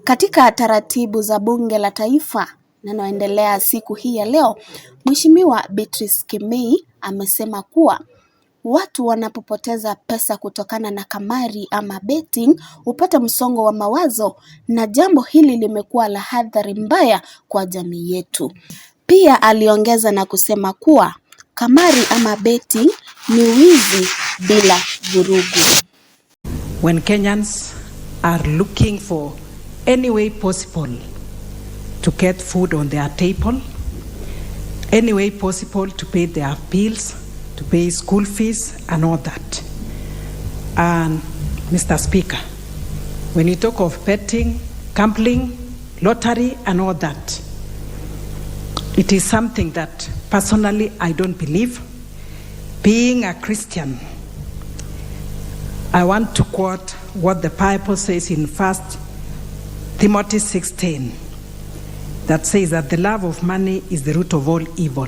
Katika taratibu za bunge la taifa linaloendelea siku hii ya leo, Mheshimiwa Beatrice Kemei amesema kuwa watu wanapopoteza pesa kutokana na kamari ama betting hupata msongo wa mawazo, na jambo hili limekuwa la athari mbaya kwa jamii yetu. Pia aliongeza na kusema kuwa kamari ama betting ni wizi bila vurugu. When Kenyans are looking for any way possible to get food on their table, any way possible to pay their bills, to pay school fees and all that. And Mr. Speaker, when you talk of betting, gambling, lottery and all that, it is something that personally I don't believe. Being a Christian, I want to quote what the Bible says in 1 Timothy 6:10, that says that the love of money is the root of all evil.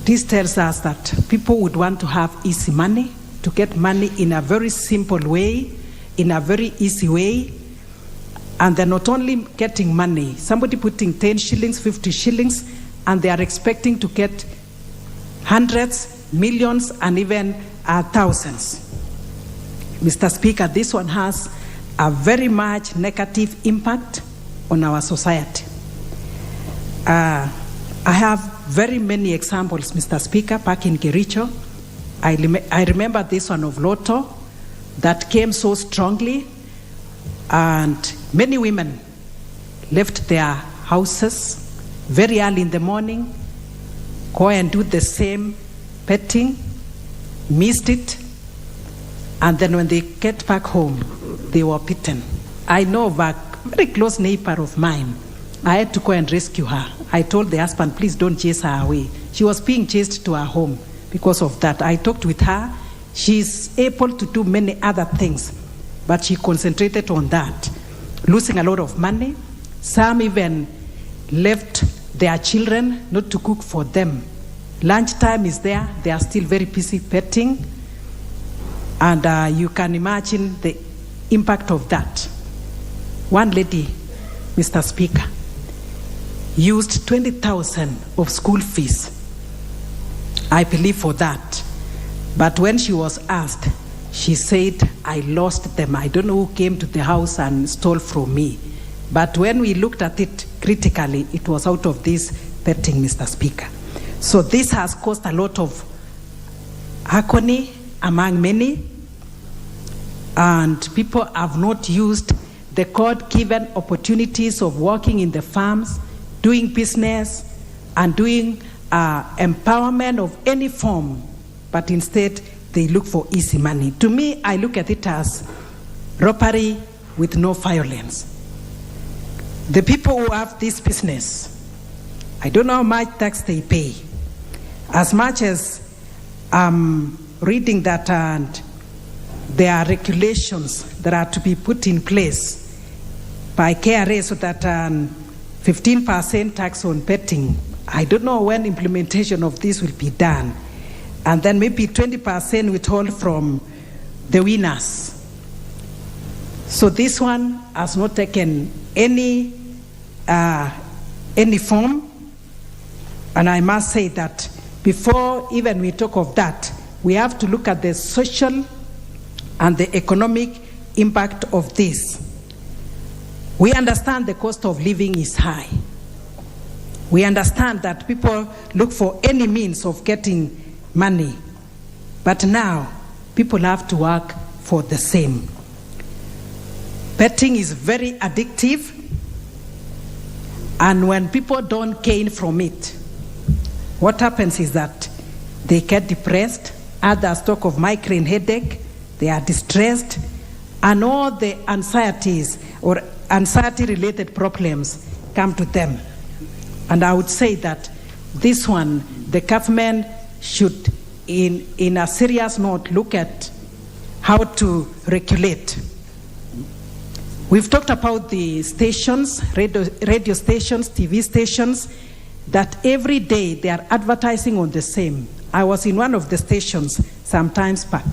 This tells us that people would want to have easy money, to get money in a very simple way, in a very easy way. And they're not only getting money, somebody putting 10 shillings, 50 shillings, and they are expecting to get hundreds, millions, and even thousands. Mr. Speaker, this one has a very much negative impact on our society. I have very many examples, Mr. Speaker, back in Kericho. I remember this one of Lotto that came so strongly, and many women left their houses very early in the morning, go and do the same betting, missed it, and then when they get back home, they were beaten. I know of a very close neighbor of mine. I had to go and rescue her. I told the husband, please don't chase her away. She was being chased to her home because of that. I talked with her. She's able to do many other things, but she concentrated on that, losing a lot of money. Some even left their children not to cook for them. Lunchtime is there. They are still very busy betting. And you can imagine the impact of that. One lady, Mr. Speaker, used 20,000 of school fees, I believe, for that. But when she was asked, she said, I lost them. I don't know who came to the house and stole from me. But when we looked at it critically, it was out of this betting, Mr. Speaker. So this has caused a lot of agony among many, and people have not used the God-given opportunities of working in the farms, doing business, and doing empowerment of any form, but instead they look for easy money. To me, I look at it as robbery with no violence. The people who have this business, I don't know how much tax they pay. As much as reading that, and there are regulations that are to be put in place by KRA so that 15% tax on betting. I don't know when implementation of this will be done. And then maybe 20% withhold from the winners. So this one has not taken any form. And I must say that before even we talk of that, we have to look at the social and the economic impact of this. We understand the cost of living is high. We understand that people look for any means of getting money. But now, people have to work for the same. Betting is very addictive, and when people don't gain from it, what happens is that they get depressed, others talk of migraine headache, they are distressed, and all the anxieties or anxiety-related problems come to them. And I would say that this one, the government should, in a serious note, look at how to regulate. We've talked about the stations, radio stations, TV stations, that every day they are advertising on the same. I was in one of the stations some times back.